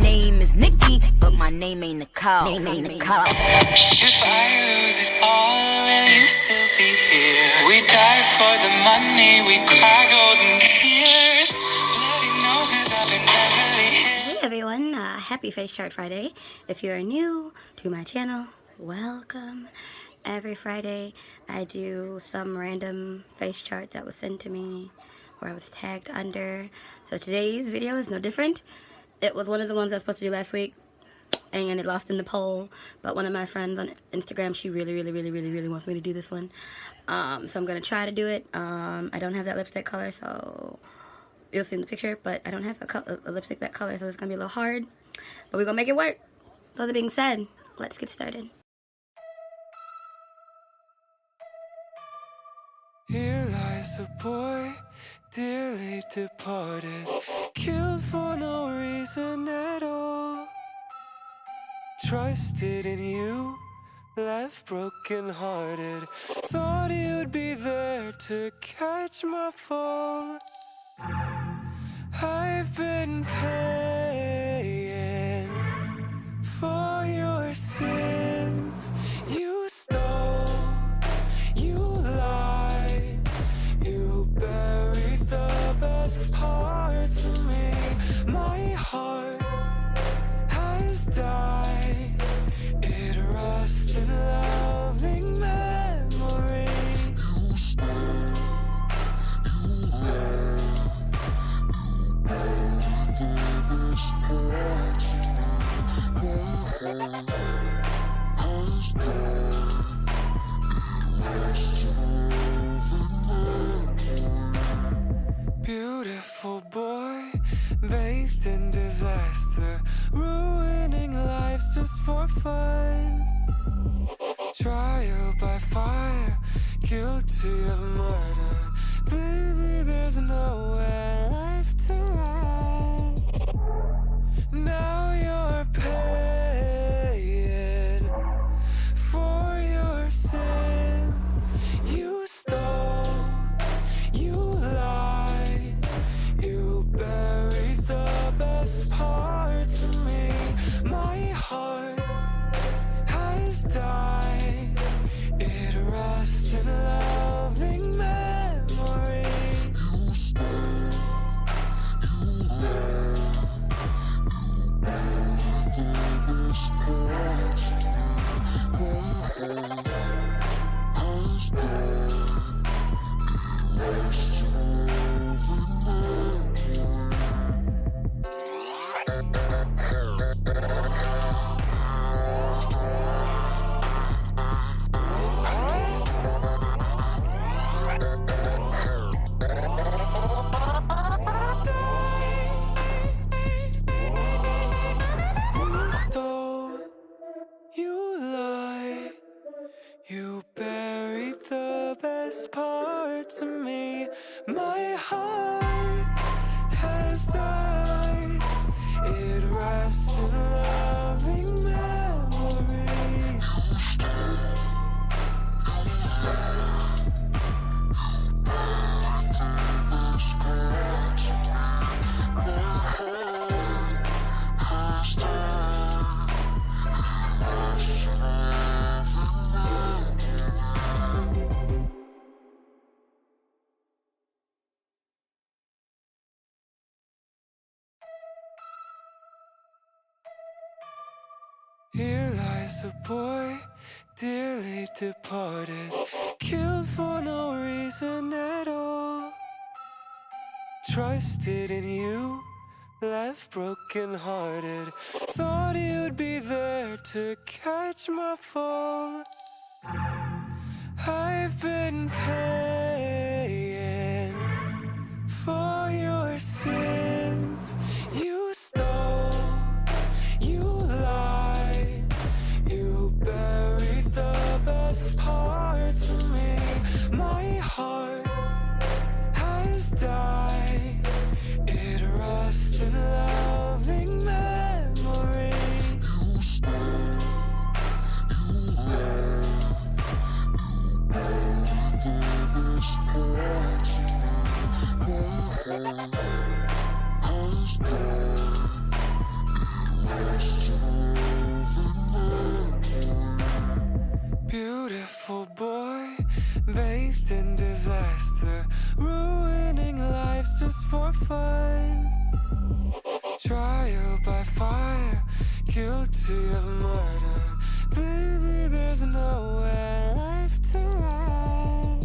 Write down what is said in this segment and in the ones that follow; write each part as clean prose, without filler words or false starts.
Name is Nikki, but my name ain't Nicole. If I lose it all, will you still be here? We die for the money, we cry golden tears. Bloody noses up in Beverly Hills. Hey everyone, happy Face Chart Friday. If you're new to my channel, welcome. Every Friday I do some random face chart that was sent to me where I was tagged under. So today's video is no different. It was one of the ones I was supposed to do last week and it lost in the poll, but one of my friends on Instagram, she really wants me to do this one. So I'm gonna try to do it. I don't have that lipstick color, so you'll see in the picture, but I don't have a lipstick that color, so it's gonna be a little hard, but we're gonna make it work. So that being said, let's get started. Here lies a boy, dearly departed, killed for no reason at all. Trusted in you, left broken hearted, thought you'd be there to catch my fall. I've been paying for your sins. You stole, you lied, you buried the best parts of me. My heart has died, it rests in loving memory. You stole, you lied, beautiful boy, bathed in disaster, ruining lives just for fun. Trial by fire, guilty of murder. Baby, there's nowhere left to run. Now you're paying for your sins. You stole, you lied, you buried the best parts of me. My heart has died, it rests in loving memory. You stole, you lied, you buried the best parts of me. My heart has died, it rests in loving you buried the best parts of me. My heart has died, it rests in loving memory. Here lies a boy, dearly departed, killed for no reason at all. Trusted in you, left broken hearted, thought you'd be there to catch my fall. I've been paying for your sins. You stole, you lied, you buried the best parts of me. My heart has died, it rests in loving memory. You stole, you lied, you buried the best parts of me. My heart for fun. Trial by fire, guilty of murder. Baby, there's nowhere left to run.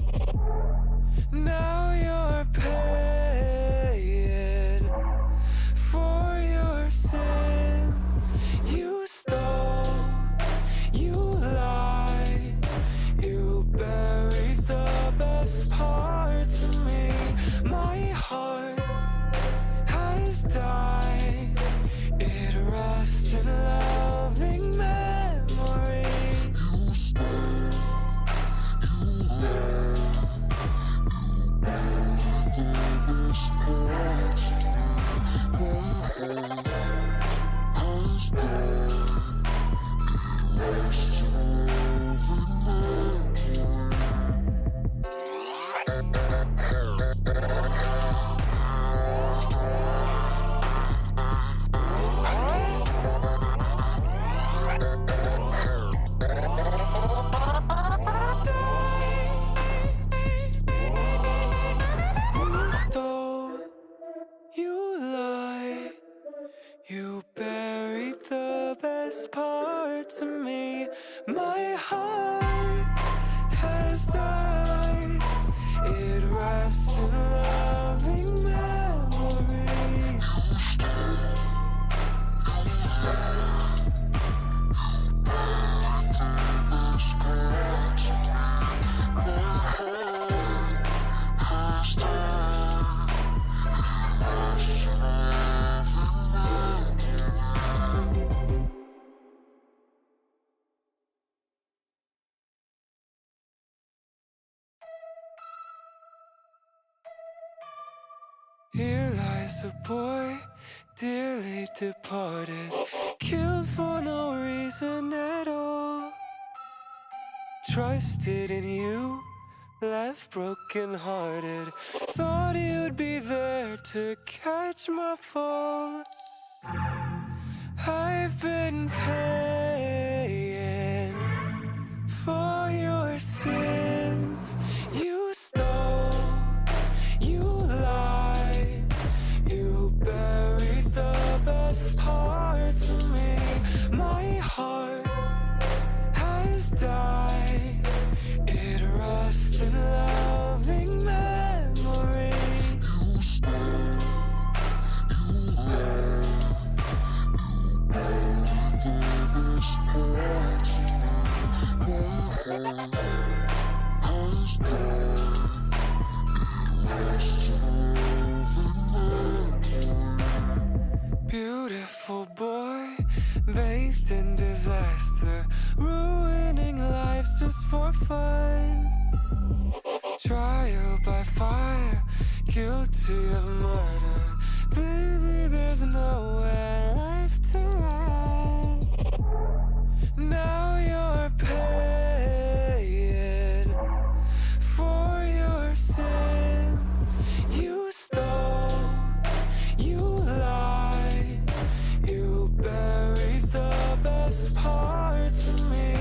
Now you're paying for your sins. You stole, you lied, you buried the best parts of me. My heart has died, it rests in loving memory. You stole, you lied, you buried the best parts of me. My heart has died, it rests in loving you buried the best parts of me. My heart has died, it rests in loving memory. Here lies a boy, dearly departed, killed for no reason at all. Trusted in you, left broken-hearted, thought you'd be there to catch my fall. I've been paying for your sins. You stole, you lied, you buried the best parts of me. My heart has died, it rests in loving memory. You stole, you lied, you buried the best parts of me. My heart has died. Beautiful boy, bathed in disaster, ruining lives just for fun. Trial by fire, guilty of murder. Baby, there's nowhere left to run. Now you're paying for your sins. You stole, you lied, you buried the best parts of me.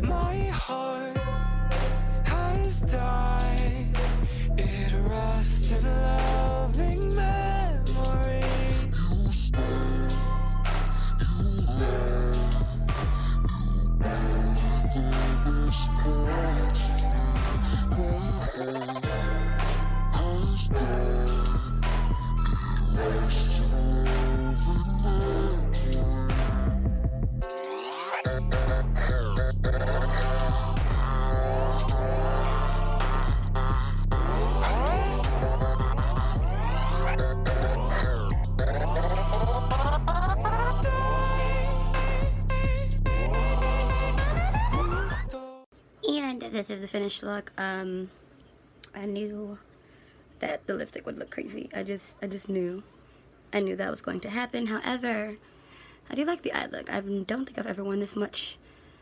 My heart has died, it rests in loving memory. You stole, you lied, you buried the best parts of me. My heart has died, it rests in loving memory. And this is the finished look. I knew that the lipstick would look crazy. I just knew. I knew that was going to happen. However, I do like the eye look. I don't think I've ever worn this much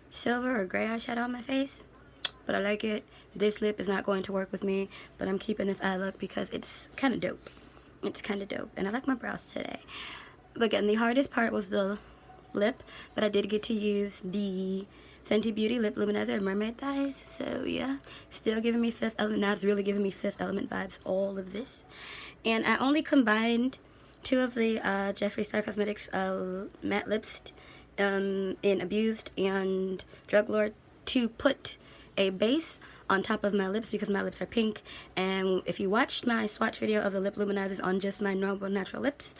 silver or gray eyeshadow on my face, but I like it. This lip is not going to work with me, but I'm keeping this eye look because it's kind of dope. It's kind of dope, and I like my brows today. But again, the hardest part was the lip, but I did get to use the Fenty Beauty Lip Luminizer and Mermaid Thighs, so yeah, still giving me Fifth Element. Now it's really giving me Fifth Element vibes, all of this. And I only combined 2 of the Jeffree Star Cosmetics matte lips in Abused and Drug Lord to put a base on top of my lips because my lips are pink. And if you watched my swatch video of the lip luminizers on just my normal natural lips,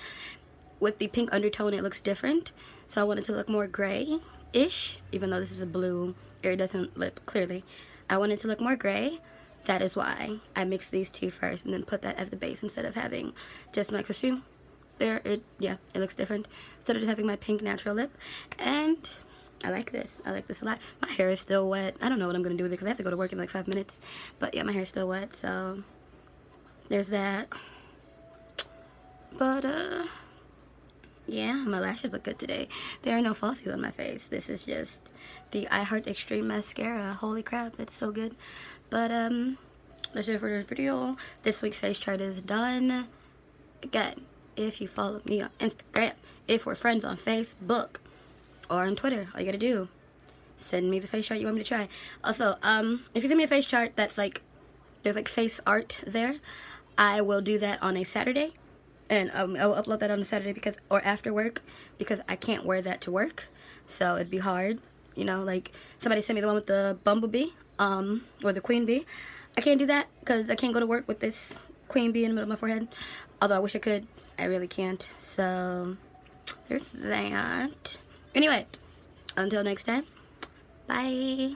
with the pink undertone it looks different. So I wanted to look more gray-ish, even though this is a blue iridescent lip, clearly. I wanted to look more gray. That is why I mixed these 2 first and then put that as the base instead of having just my costume. There, it looks different. Instead of just having my pink natural lip. And I like this. I like this a lot. My hair is still wet. I don't know what I'm going to do with it because I have to go to work in like 5 minutes. But yeah, my hair is still wet, so there's that. But, yeah, my lashes look good today. There are no falsies on my face. This is just the I Heart Extreme Mascara. Holy crap, it's so good. But, that's it for this video. This week's face chart is done. Again, if you follow me on Instagram, if we're friends on Facebook, or on Twitter, all you gotta do, send me the face chart you want me to try. Also, if you send me a face chart that's like, there's like face art there, I will do that on a Saturday. And I will upload that on a Saturday or after work, because I can't wear that to work. So it'd be hard, you know, like somebody sent me the one with the bumblebee, or the queen bee. I can't do that because I can't go to work with this queen bee in the middle of my forehead. Although I wish I could, I really can't. So there's that. Anyway, until next time, bye.